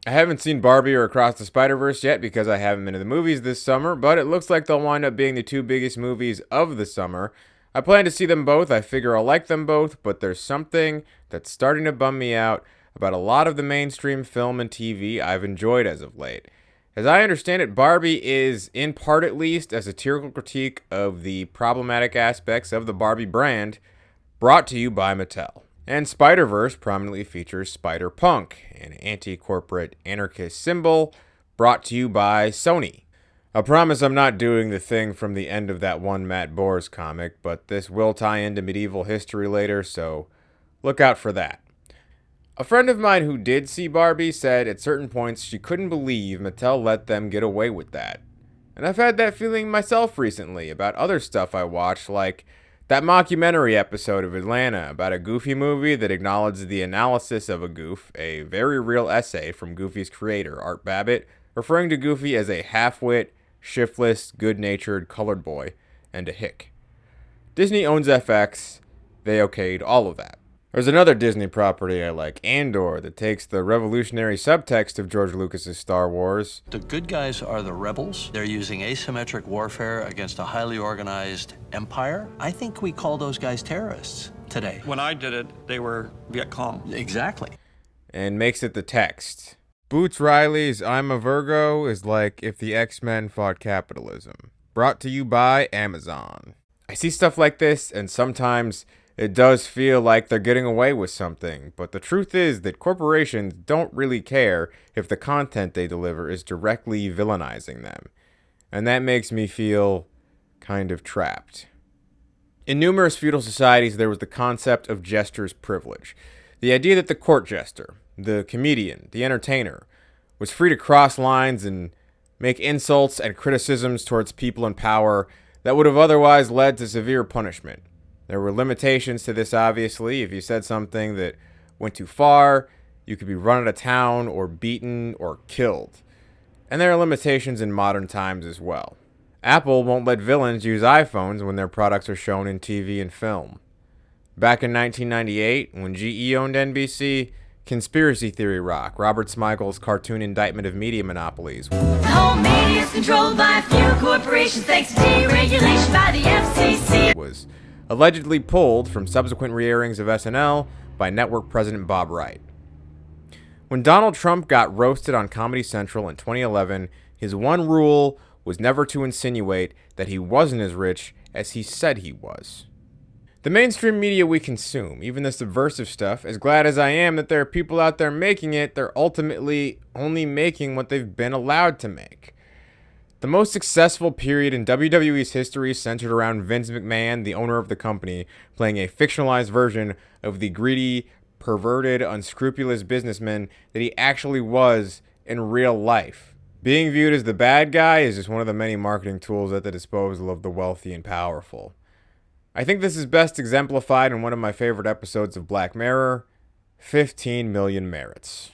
I haven't seen Barbie or Across the Spider-Verse yet because I haven't been to the movies this summer, but it looks like they'll wind up being the two biggest movies of the summer. I plan to see them both. I figure I'll like them both, but there's something that's starting to bum me out about a lot of the mainstream film and TV I've enjoyed as of late. As I understand it, Barbie is, in part at least, a satirical critique of the problematic aspects of the Barbie brand, brought to you by Mattel. And Spider-Verse prominently features Spider-Punk, an anti-corporate anarchist symbol brought to you by Sony. I promise I'm not doing the thing from the end of that one Matt Boers comic, but this will tie into medieval history later, so look out for that. A friend of mine who did see Barbie said at certain points she couldn't believe Mattel let them get away with that. And I've had that feeling myself recently about other stuff I watched, like that mockumentary episode of Atlanta about a Goofy movie that acknowledged the analysis of a goof, a very real essay from Goofy's creator, Art Babbitt, referring to Goofy as a half-wit, shiftless, good-natured colored boy, and a hick. Disney owns FX, they okayed all of that. There's another Disney property I like, Andor, that takes the revolutionary subtext of George Lucas's Star Wars. The good guys are the rebels. They're using asymmetric warfare against a highly organized empire. I think we call those guys terrorists today. When I did it, they were Viet Cong. Exactly. And makes it the text. Boots Riley's I'm a Virgo is like if the X-Men fought capitalism. Brought to you by Amazon. I see stuff like this, and sometimes it does feel like they're getting away with something, but the truth is that corporations don't really care if the content they deliver is directly villainizing them. And that makes me feel kind of trapped. In numerous feudal societies, there was the concept of jester's privilege. The idea that the court jester, the comedian, the entertainer, was free to cross lines and make insults and criticisms towards people in power that would have otherwise led to severe punishment. There were limitations to this, obviously. If you said something that went too far, you could be run out of town or beaten or killed. And there are limitations in modern times as well. Apple won't let villains use iPhones when their products are shown in TV and film. Back in 1998, when GE owned NBC, conspiracy theory rock, Robert Smigel's cartoon indictment of media monopolies, The whole media is controlled by a few corporations thanks to deregulation by the FCC. was allegedly pulled from subsequent re-airings of SNL by network president Bob Wright. When Donald Trump got roasted on Comedy Central in 2011, his one rule was never to insinuate that he wasn't as rich as he said he was. The mainstream media we consume, even the subversive stuff, as glad as I am that there are people out there making it, they're ultimately only making what they've been allowed to make. The most successful period in WWE's history centered around Vince McMahon, the owner of the company, playing a fictionalized version of the greedy, perverted, unscrupulous businessman that he actually was in real life. Being viewed as the bad guy is just one of the many marketing tools at the disposal of the wealthy and powerful. I think this is best exemplified in one of my favorite episodes of Black Mirror, 15 Million Merits.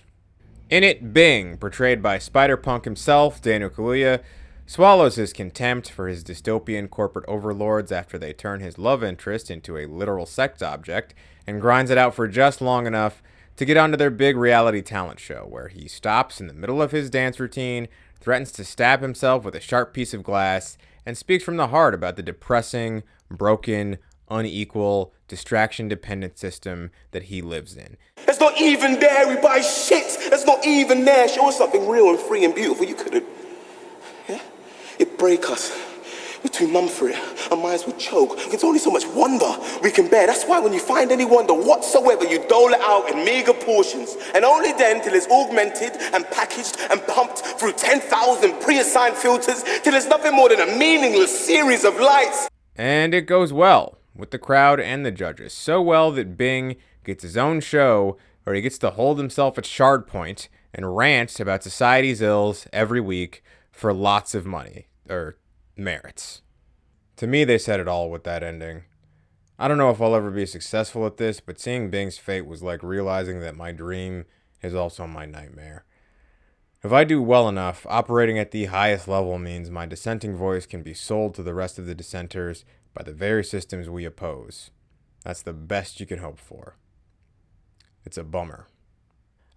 In it, Bing, portrayed by Spider-Punk himself, Daniel Kaluuya, swallows his contempt for his dystopian corporate overlords after they turn his love interest into a literal sex object and grinds it out for just long enough to get onto their big reality talent show, where he stops in the middle of his dance routine, threatens to stab himself with a sharp piece of glass, and speaks from the heart about the depressing, broken, unequal, distraction-dependent system that he lives in. It's not even there. We buy shit. It's not even there. Show us something real and free and beautiful. You couldn't. Yeah? It break us. We're too numb for it. Our minds will choke. It's only so much wonder we can bear. That's why when you find any wonder whatsoever, you dole it out in meager portions. And only then till it's augmented and packaged and pumped through 10,000 pre-assigned filters till it's nothing more than a meaningless series of lights. And it goes well with the crowd and the judges. So well that Bing gets his own show where he gets to hold himself at Shard Point and rant about society's ills every week for lots of money, or merits. To me, they said it all with that ending. I don't know if I'll ever be successful at this, but seeing Bing's fate was like realizing that my dream is also my nightmare. If I do well enough, operating at the highest level means my dissenting voice can be sold to the rest of the dissenters by the very systems we oppose. That's the best you can hope for. It's a bummer.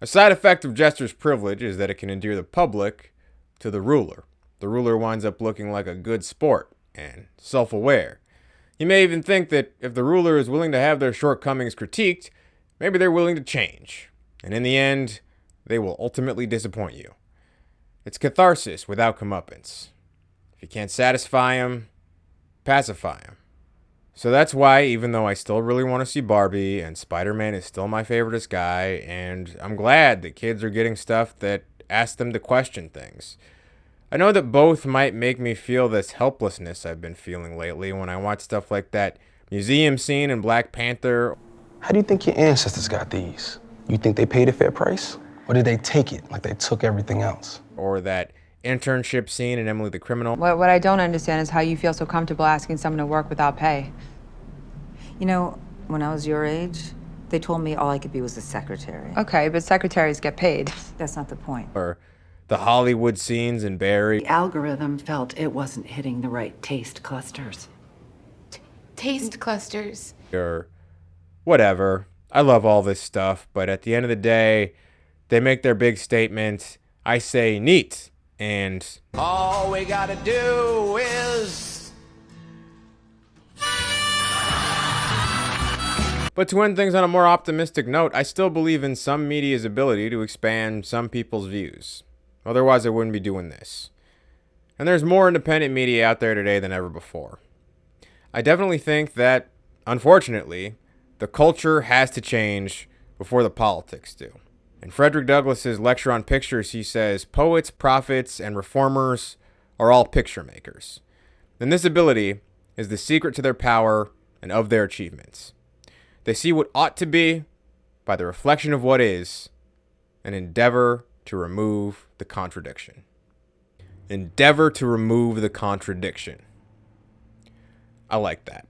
A side effect of Jester's privilege is that it can endear the public to the ruler. The ruler winds up looking like a good sport and self-aware. You may even think that if the ruler is willing to have their shortcomings critiqued, maybe they're willing to change. And in the end, they will ultimately disappoint you. It's catharsis without comeuppance. If you can't satisfy them, pacify them. So that's why, even though I still really want to see Barbie, and Spider-Man is still my favoriteest guy, and I'm glad that kids are getting stuff that asks them to question things. I know that both might make me feel this helplessness I've been feeling lately when I watch stuff like that museum scene in Black Panther. How do you think your ancestors got these? You think they paid a fair price? Or did they take it like they took everything else? Or that internship scene in Emily the Criminal. What I don't understand is how you feel so comfortable asking someone to work without pay. You know, when I was your age, they told me all I could be was a secretary. Okay, but secretaries get paid. That's not the point. Or the Hollywood scenes in Barry. The algorithm felt it wasn't hitting the right taste clusters. Taste clusters. Or whatever. I love all this stuff, but at the end of the day, they make their big statement. I say neat. And All we gotta do is... But to end things on a more optimistic note, I still believe in some media's ability to expand some people's views. Otherwise, I wouldn't be doing this. And there's more independent media out there today than ever before. I definitely think that, unfortunately, the culture has to change before the politics do. In Frederick Douglass's lecture on pictures, he says, poets, prophets, and reformers are all picture makers. And this ability is the secret to their power and of their achievements. They see what ought to be by the reflection of what is and endeavor to remove the contradiction. Endeavor to remove the contradiction. I like that.